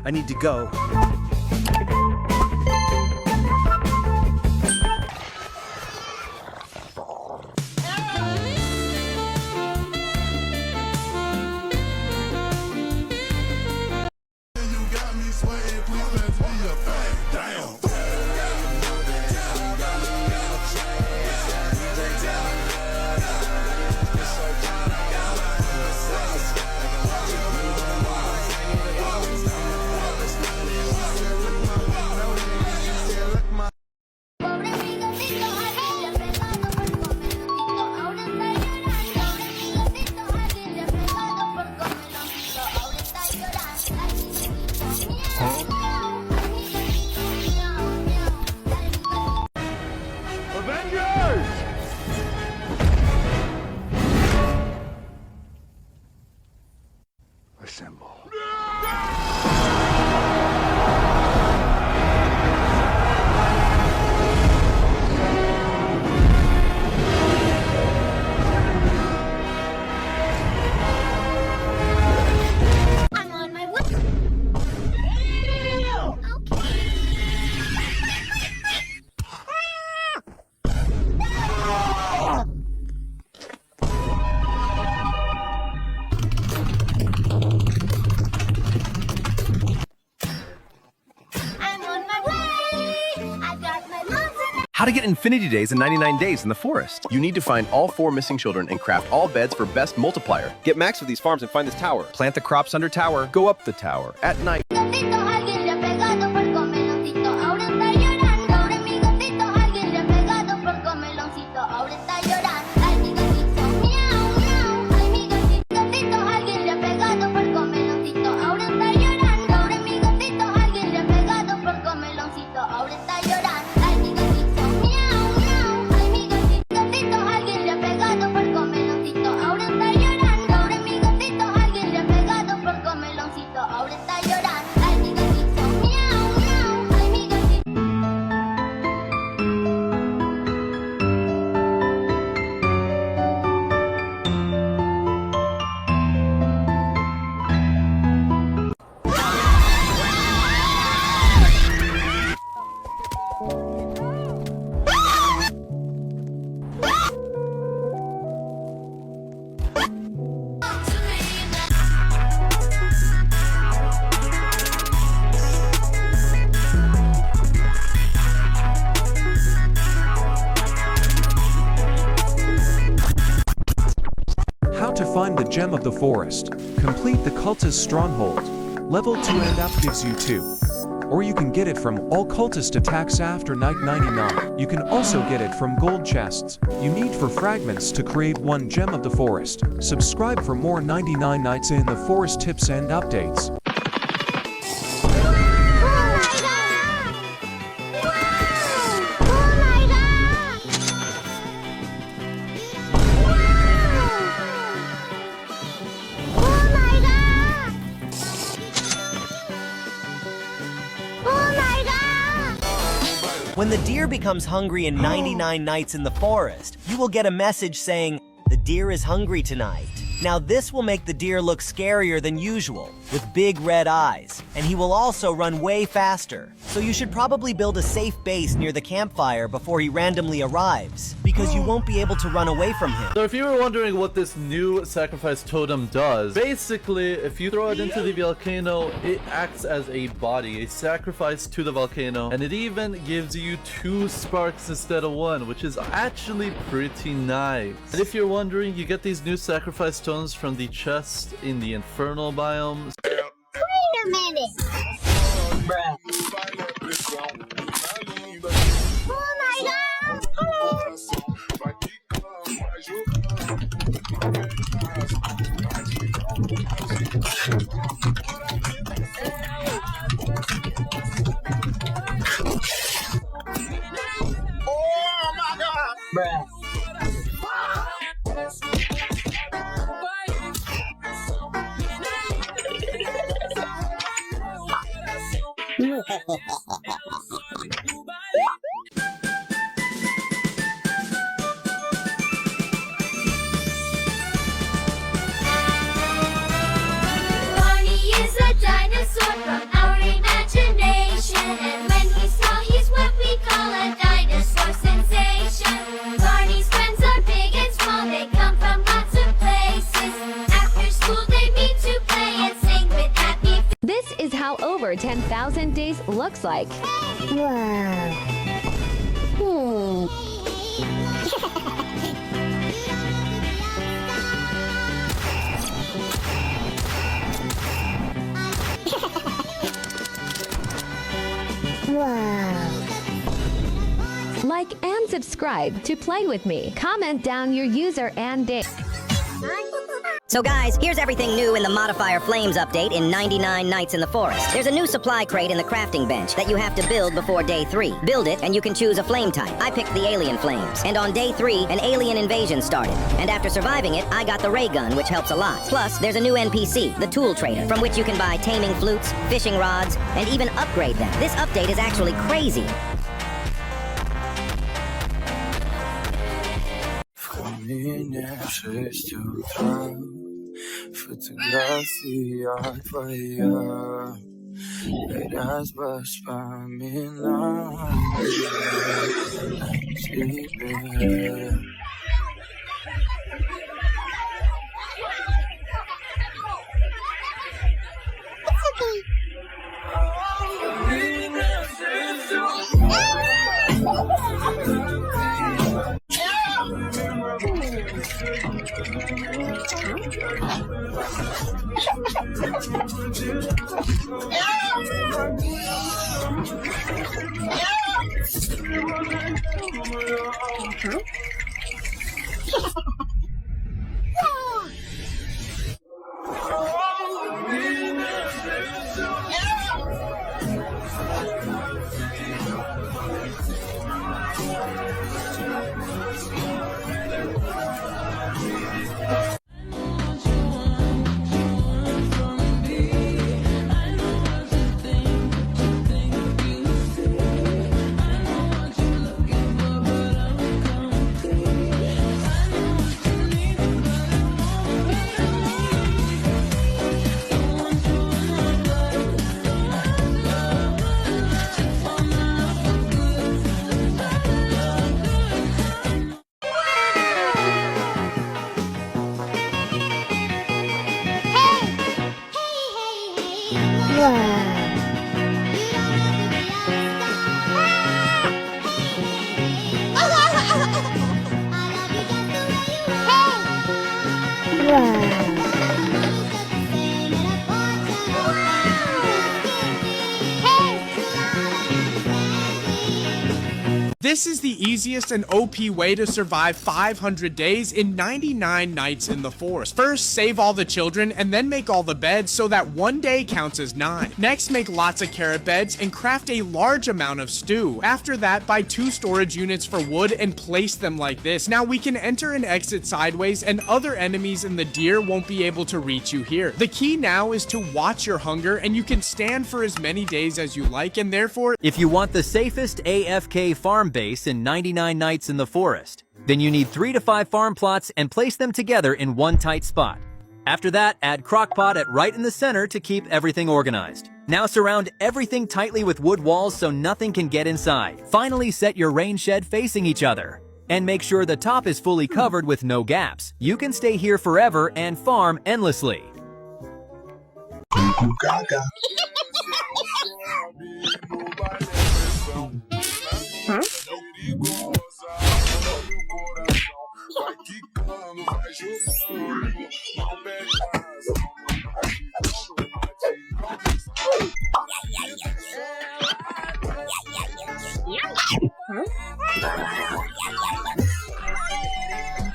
I need to go. Assemble. I'm on my way. How to get infinity days in 99 days in the forest. You need to find all 4 missing children and craft all beds for best multiplier. Get max with these farms and find this tower. Plant the crops under tower. Go up the tower at night. Find the gem of the forest. Complete the cultist stronghold. Level 2 and up gives you 2. Or you can get it from all cultist attacks after night 99. You can also get it from gold chests. You need for fragments to create 1 gem of the forest. Subscribe for more 99 nights in the forest tips and updates. When the deer becomes hungry in 99 nights in the forest, you will get a message saying, "The deer is hungry tonight." Now this will make the deer look scarier than usual, with big red eyes, and he will also run way faster. So you should probably build a safe base near the campfire before he randomly arrives, because you won't be able to run away from him. So if you were wondering what this new sacrifice totem does, basically if you throw it into the volcano, it acts as a body, a sacrifice to the volcano, and it even gives you 2 sparks instead of 1, which is actually pretty nice. And if you're wondering, you get these new sacrifice totems from the chest in the Infernal biomes. Wait a minute. Bruh. Oh my god. Oh my god. Bruh. Barney is a dinosaur from our how over 10,000 days looks like. Wow. Wow. Like and subscribe to play with me. Comment down your user and date. So guys, here's everything new in the Modifier Flames update in 99 Nights in the Forest. There's a new supply crate in the crafting bench that you have to build before day 3. Build it, and you can choose a flame type. I picked the alien flames. And on day 3, an alien invasion started. And after surviving it, I got the ray gun, which helps a lot. Plus, there's a new NPC, the Tool Trader, from which you can buy taming flutes, fishing rods, and even upgrade them. This update is actually crazy. Fotografia твоя, раз воспоминания о тебе. This is the easiest and OP way to survive 500 days in 99 nights in the forest. First, save all the children and then make all the beds so that one day counts as 9. Next, make lots of carrot beds and craft a large amount of stew. After that, buy 2 storage units for wood and place them like this. Now we can enter and exit sideways and other enemies and the deer won't be able to reach you here. The key now is to watch your hunger and you can stand for as many days as you like, and therefore, if you want the safest AFK farm base in 99 Nights in the Forest, then you need 3 to 5 farm plots and place them together in one tight spot. After that, add crockpot at right in the center to keep everything organized. Now surround everything tightly with wood walls so nothing can get inside. Finally, set your rain shed facing each other. And make sure the top is fully covered with no gaps. You can stay here forever and farm endlessly.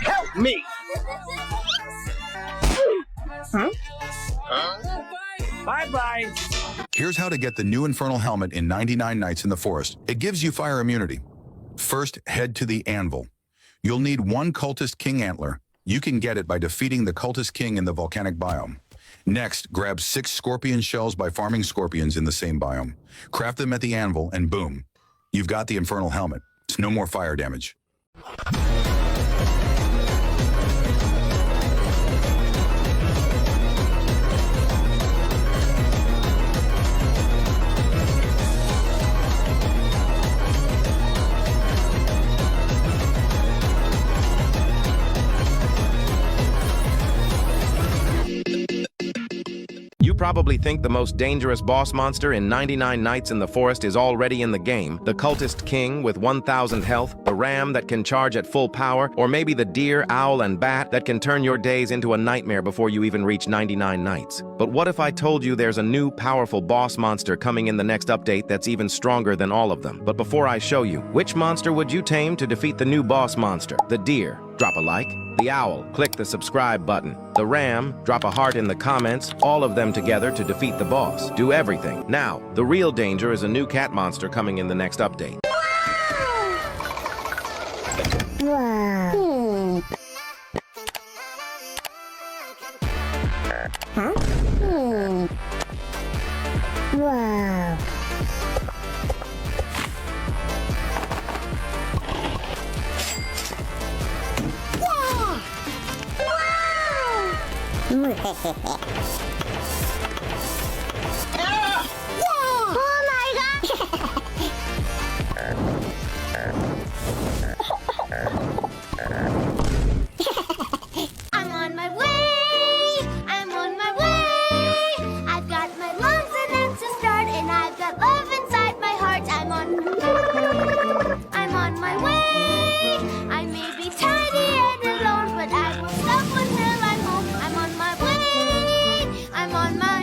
Help me! Bye-bye! Here's how to get the new Infernal helmet in 99 Nights in the Forest. It gives you fire immunity. First, head to the anvil. You'll need 1 cultist king antler. You can get it by defeating the cultist king in the volcanic biome. Next, grab 6 scorpion shells by farming scorpions in the same biome. Craft them at the anvil and boom, you've got the Infernal helmet. It's no more fire damage. probably think the most dangerous boss monster in 99 Nights in the Forest is already in the game. The cultist king with 1,000 health, the ram that can charge at full power, or maybe the deer, owl, and bat that can turn your days into a nightmare before you even reach 99 nights. But what if I told you there's a new powerful boss monster coming in the next update that's even stronger than all of them? But before I show you, which monster would you tame to defeat the new boss monster? The deer? Drop a like. The owl, click the subscribe button. The ram, drop a heart in the comments, all of them together to defeat the boss. Do everything. Now, the real danger is a new cat monster coming in the next update. Wow. Huh? Wow. Oh my god! I'm on my way! I'm on my way! I've got my lungs and that's a start, and I've got love inside my heart. I'm on my way! I may be tiny and alone, but I won't stop until I'm home. I'm on my way! I'm on my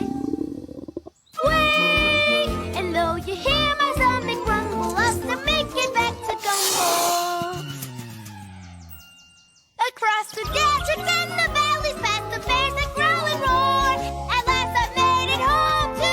way! And though you hear my stomach rumble, I'll still make it back to Gumbo. Across the deserts and the valleys, past the bears that growl and roar, at last I've made it home to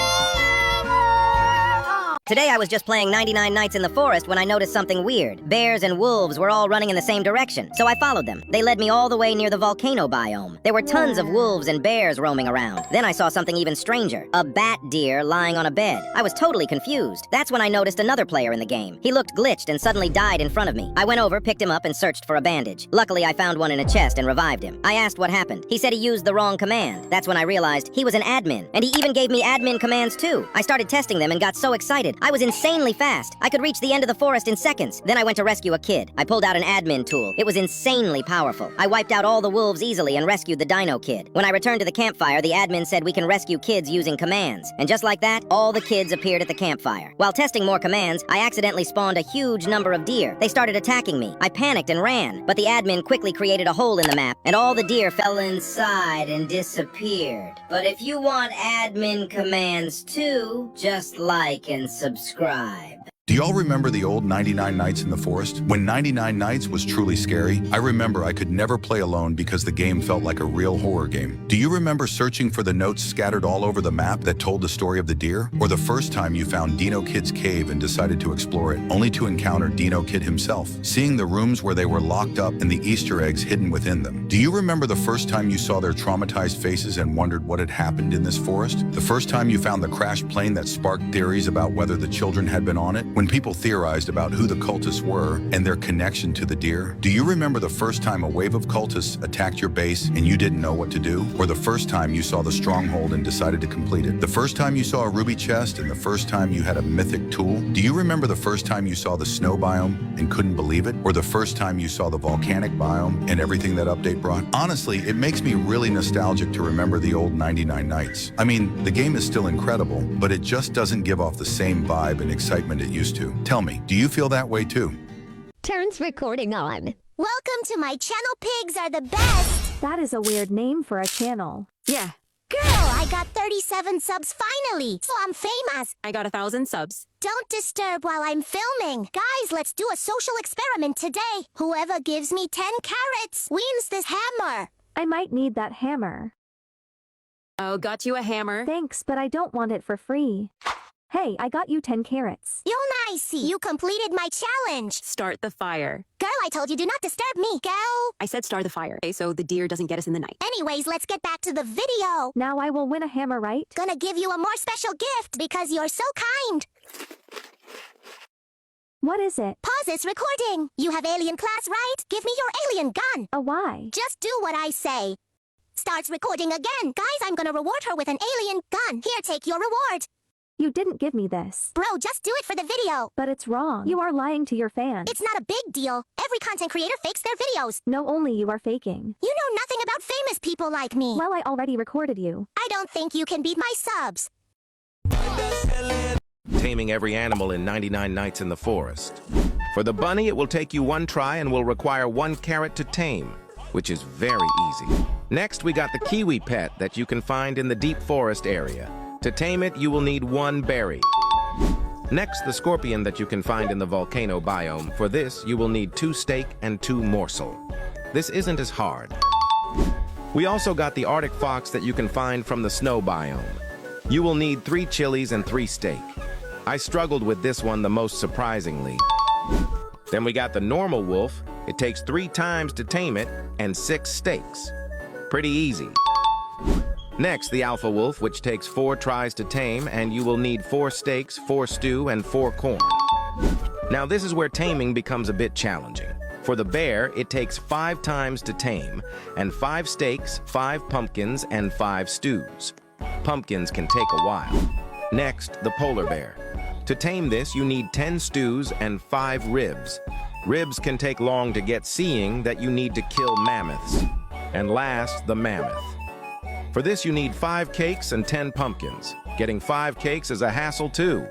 more. Today I was just playing 99 Nights in the Forest when I noticed something weird. Bears and wolves were all running in the same direction, so I followed them. They led me all the way near the volcano biome. There were tons of wolves and bears roaming around. Then I saw something even stranger. A bat deer lying on a bed. I was totally confused. That's when I noticed another player in the game. He looked glitched and suddenly died in front of me. I went over, picked him up, and searched for a bandage. Luckily, I found one in a chest and revived him. I asked what happened. He said he used the wrong command. That's when I realized he was an admin. And he even gave me admin commands too. I started testing them and got so excited. I was insanely fast. I could reach the end of the forest in seconds. Then I went to rescue a kid. I pulled out an admin tool. It was insanely powerful. I wiped out all the wolves easily and rescued the dino kid. When I returned to the campfire, the admin said we can rescue kids using commands. And just like that, all the kids appeared at the campfire. While testing more commands, I accidentally spawned a huge number of deer. They started attacking me. I panicked and ran, but the admin quickly created a hole in the map, and all the deer fell inside and disappeared. But if you want admin commands too, just like and subscribe. Do y'all remember the old 99 Nights in the Forest? When 99 Nights was truly scary, I remember I could never play alone because the game felt like a real horror game. Do you remember searching for the notes scattered all over the map that told the story of the deer? Or the first time you found Dino Kid's cave and decided to explore it, only to encounter Dino Kid himself, seeing the rooms where they were locked up and the Easter eggs hidden within them? Do you remember the first time you saw their traumatized faces and wondered what had happened in this forest? The first time you found the crashed plane that sparked theories about whether the children had been on it? When people theorized about who the cultists were and their connection to the deer? Do you remember the first time a wave of cultists attacked your base and you didn't know what to do? Or the first time you saw the stronghold and decided to complete it? The first time you saw a ruby chest and the first time you had a mythic tool? Do you remember the first time you saw the snow biome and couldn't believe it? Or the first time you saw the volcanic biome and everything that update brought? Honestly, it makes me really nostalgic to remember the old 99 Nights. I mean, the game is still incredible, but it just doesn't give off the same vibe and excitement it used to. Tell me, do you feel that way too? Turns recording on. Welcome to my channel. Pigs are the best. That is a weird name for a channel. Yeah. Girl, I got 37 subs finally, so I'm famous. I got 1,000 subs. Don't disturb while I'm filming. Guys, let's do a social experiment today. Whoever gives me 10 carrots wins this hammer. I might need that hammer. Oh, got you a hammer. Thanks, but I don't want it for free. Hey, I got you 10 carrots. You're nicey. You completed my challenge. Start the fire. Girl, I told you do not disturb me. Go. I said start the fire, okay, so the deer doesn't get us in the night. Anyways, let's get back to the video. Now I will win a hammer, right? Gonna give you a more special gift because you're so kind. What is it? Pause this recording. You have alien class, right? Give me your alien gun. Why? Just do what I say. Starts recording again. Guys, I'm gonna reward her with an alien gun. Here, take your reward. You didn't give me this. Bro, just do it for the video. But it's wrong. You are lying to your fans. It's not a big deal. Every content creator fakes their videos. No, only you are faking. You know nothing about famous people like me. Well, I already recorded you. I don't think you can beat my subs. Taming every animal in 99 Nights in the Forest. For the bunny, it will take you 1 try and will require 1 carrot to tame, which is very easy. Next, we got the kiwi pet that you can find in the deep forest area. To tame it, you will need 1 berry. Next, the scorpion that you can find in the volcano biome. For this, you will need 2 steak and 2 morsel. This isn't as hard. We also got the Arctic fox that you can find from the snow biome. You will need 3 chilies and 3 steak. I struggled with this one the most surprisingly. Then we got the normal wolf. It takes 3 times to tame it and 6 steaks. Pretty easy. Next, the alpha wolf, which takes 4 tries to tame, and you will need 4 steaks, 4 stew, and 4 corn. Now this is where taming becomes a bit challenging. For the bear, it takes 5 times to tame, and 5 steaks, 5 pumpkins, and 5 stews. Pumpkins can take a while. Next, the polar bear. To tame this, you need 10 stews and 5 ribs. Ribs can take long to get, seeing that you need to kill mammoths. And last, the mammoth. For this, you need 5 cakes and 10 pumpkins. Getting 5 cakes is a hassle too.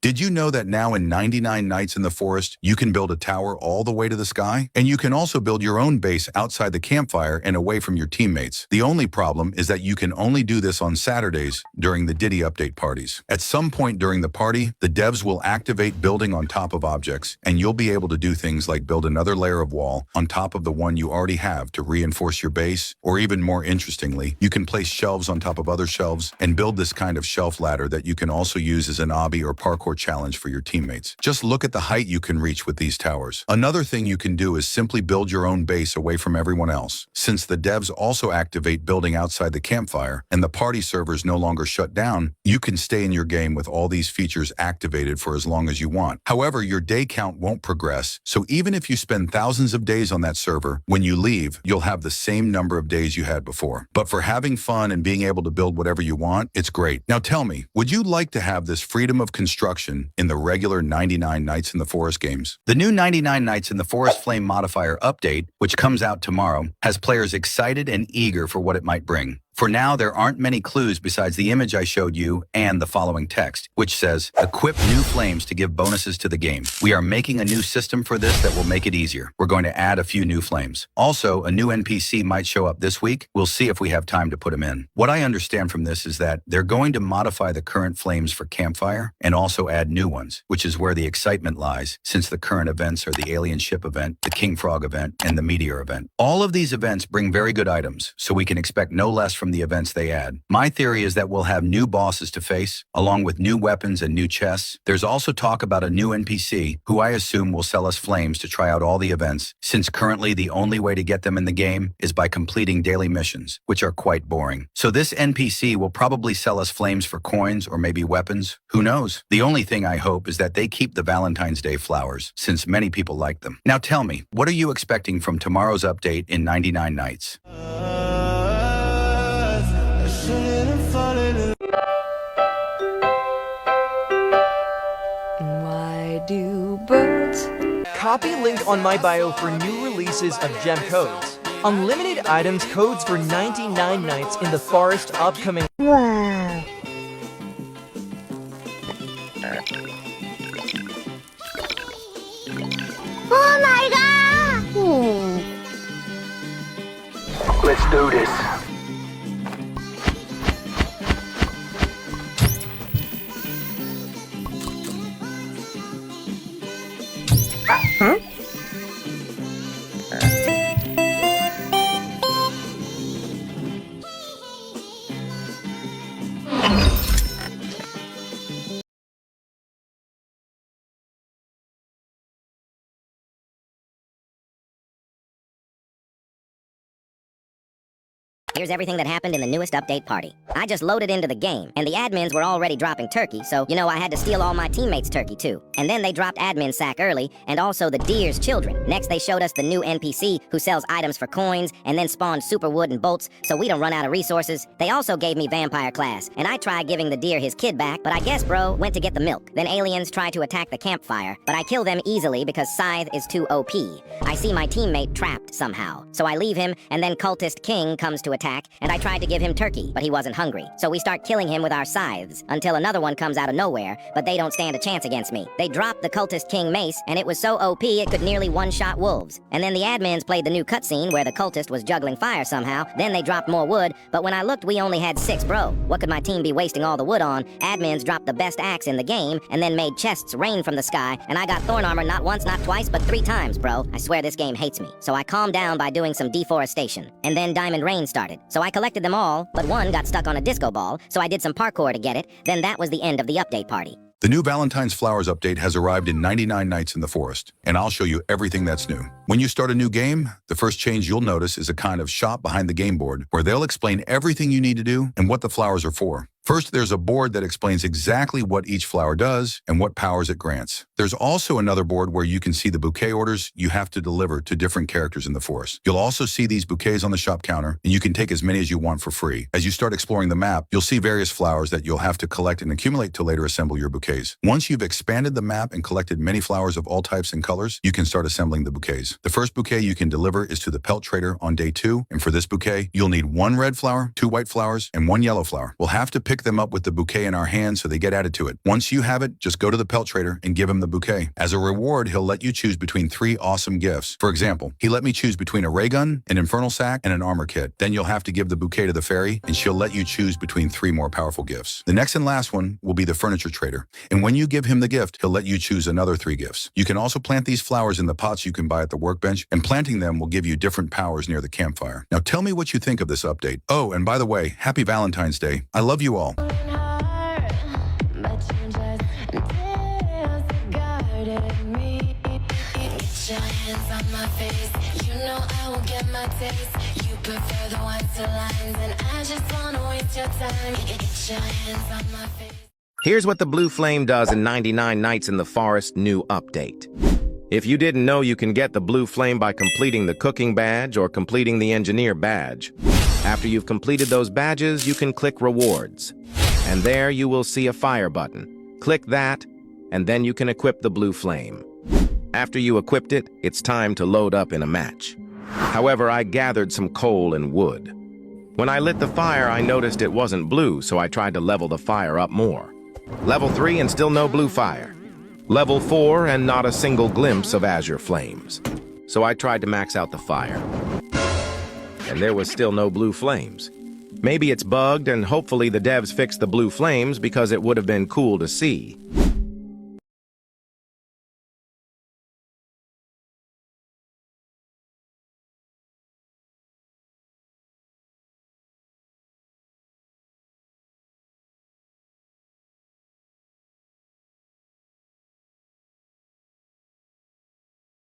Did you know that now in 99 Nights in the Forest, you can build a tower all the way to the sky? And you can also build your own base outside the campfire and away from your teammates. The only problem is that you can only do this on Saturdays during the Diddy update parties. At some point during the party, the devs will activate building on top of objects, and you'll be able to do things like build another layer of wall on top of the one you already have to reinforce your base, or even more interestingly, you can place shelves on top of other shelves and build this kind of shelf ladder that you can also use as an obby or parkour challenge for your teammates. Just look at the height you can reach with these towers. Another thing you can do is simply build your own base away from everyone else. Since the devs also activate building outside the campfire and the party servers no longer shut down, you can stay in your game with all these features activated for as long as you want. However, your day count won't progress, so even if you spend thousands of days on that server, when you leave, you'll have the same number of days you had before. But for having fun and being able to build whatever you want, it's great. Now tell me, would you like to have this freedom of construction in the regular 99 Nights in the Forest games? The new 99 Nights in the Forest Flame Modifier update, which comes out tomorrow, has players excited and eager for what it might bring. For now, there aren't many clues besides the image I showed you and the following text, which says, equip new flames to give bonuses to the game. We are making a new system for this that will make it easier. We're going to add a few new flames. Also, a new NPC might show up this week. We'll see if we have time to put him in. What I understand from this is that they're going to modify the current flames for campfire and also add new ones, which is where the excitement lies, since the current events are the alien ship event, the king frog event, and the meteor event. All of these events bring very good items, so we can expect no less from the events they add. My theory is that we'll have new bosses to face, along with new weapons and new chests. There's also talk about a new NPC, who I assume will sell us flames to try out all the events, since currently the only way to get them in the game is by completing daily missions, which are quite boring. So this NPC will probably sell us flames for coins or maybe weapons. Who knows? The only thing I hope is that they keep the Valentine's Day flowers, since many people like them. Now tell me, what are you expecting from tomorrow's update in 99 Nights? Why do birds? Copy link on my bio for new releases of gem codes. Unlimited items codes for 99 nights in the forest upcoming. Wow. Oh my god! Let's do this. Huh? Here's everything that happened in the newest update party. I just loaded into the game, and the admins were already dropping turkey, so, I had to steal all my teammates' turkey too. And then they dropped admin sack early, and also the deer's children. Next, they showed us the new NPC who sells items for coins, and then spawned super wood and bolts, so we don't run out of resources. They also gave me vampire class, and I tried giving the deer his kid back, but I guess bro went to get the milk. Then aliens tried to attack the campfire, but I kill them easily because Scythe is too OP. I see my teammate trapped somehow, so I leave him, and then Cultist King comes to attack, and I tried to give him turkey, but he wasn't hungry. So we start killing him with our scythes, until another one comes out of nowhere, but they don't stand a chance against me. They dropped the Cultist King mace, and it was so OP it could nearly one-shot wolves. And then the admins played the new cutscene where the cultist was juggling fire somehow, then they dropped more wood, but when I looked we only had 6, bro. What could my team be wasting all the wood on? Admins dropped the best axe in the game, and then made chests rain from the sky, and I got thorn armor not once, not twice, but 3 times, bro. I swear this game hates me. So I calmed down by doing some deforestation. And then diamond rain started. So I collected them all, but one got stuck on a disco ball, so I did some parkour to get it. Then that was the end of the update party. The new Valentine's Flowers update has arrived in 99 Nights in the Forest, and I'll show you everything that's new. When you start a new game, the first change you'll notice is a kind of shop behind the game board, where they'll explain everything you need to do and what the flowers are for. First, there's a board that explains exactly what each flower does and what powers it grants. There's also another board where you can see the bouquet orders you have to deliver to different characters in the forest. You'll also see these bouquets on the shop counter, and you can take as many as you want for free. As you start exploring the map, you'll see various flowers that you'll have to collect and accumulate to later assemble your bouquets. Once you've expanded the map and collected many flowers of all types and colors, you can start assembling the bouquets. The first bouquet you can deliver is to the pelt trader on day 2, and for this bouquet, you'll need 1 red flower, 2 white flowers, and 1 yellow flower. We'll have to pick them up with the bouquet in our hands so they get added to it. Once you have it, just go to the pelt trader and give him the bouquet. As a reward, he'll let you choose between 3 awesome gifts. For example, he let me choose between a ray gun, an infernal sack, and an armor kit. Then you'll have to give the bouquet to the fairy, and she'll let you choose between 3 more powerful gifts. The next and last one will be the furniture trader, and when you give him the gift, he'll let you choose another 3 gifts. You can also plant these flowers in the pots you can buy at the workbench, and planting them will give you different powers near the campfire. Now tell me what you think of this update. Oh, and by the way, happy Valentine's Day. I love you all. You prefer the white lines, and I just wanna waste your time. Get your hands on my face. Here's what the blue flame does in 99 Nights in the Forest new update. If you didn't know, you can get the blue flame by completing the cooking badge or completing the engineer badge. After you've completed those badges, you can click rewards. And there you will see a fire button. Click that, and then you can equip the blue flame. After you equipped it, it's time to load up in a match. However, I gathered some coal and wood. When I lit the fire, I noticed it wasn't blue, so I tried to level the fire up more. Level 3 and still no blue fire. Level 4 and not a single glimpse of azure flames. So I tried to max out the fire. And there was still no blue flames. Maybe it's bugged, and hopefully the devs fixed the blue flames because it would have been cool to see.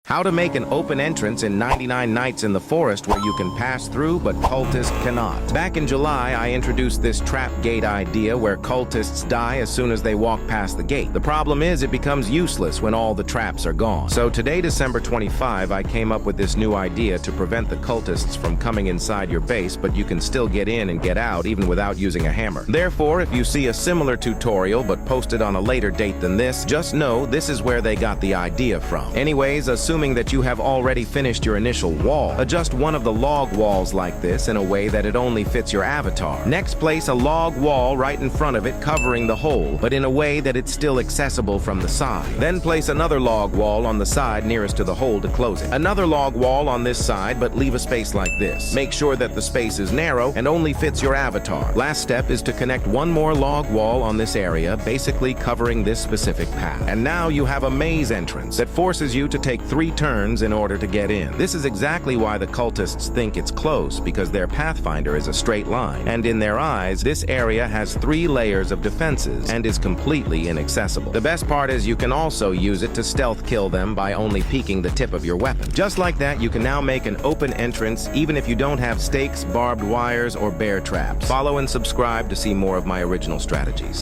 How to make an open entrance in 99 Nights in the Forest where you can pass through but cultists cannot. Back in July, I introduced this trap gate idea where cultists die as soon as they walk past the gate. The problem is it becomes useless when all the traps are gone. So today, December 25, I came up with this new idea to prevent the cultists from coming inside your base, but you can still get in and get out even without using a hammer. Therefore, if you see a similar tutorial but posted on a later date than this, just know this is where they got the idea from. Anyways, assuming that you have already finished your initial wall, adjust one of the log walls like this in a way that it only fits your avatar. Next, place a log wall right in front of it covering the hole, but in a way that it's still accessible from the side. Then place another log wall on the side nearest to the hole to close it. Another log wall on this side, but leave a space like this. Make sure that the space is narrow and only fits your avatar. Last step is to connect one more log wall on this area, basically covering this specific path. And now you have a maze entrance that forces you to take 3 3 turns in order to get in. This is exactly why the cultists think it's close, because their pathfinder is a straight line, and in their eyes, this area has 3 layers of defenses and is completely inaccessible. The best part is you can also use it to stealth kill them by only peeking the tip of your weapon. Just like that, you can now make an open entrance even if you don't have stakes, barbed wires, or bear traps. Follow and subscribe to see more of my original strategies.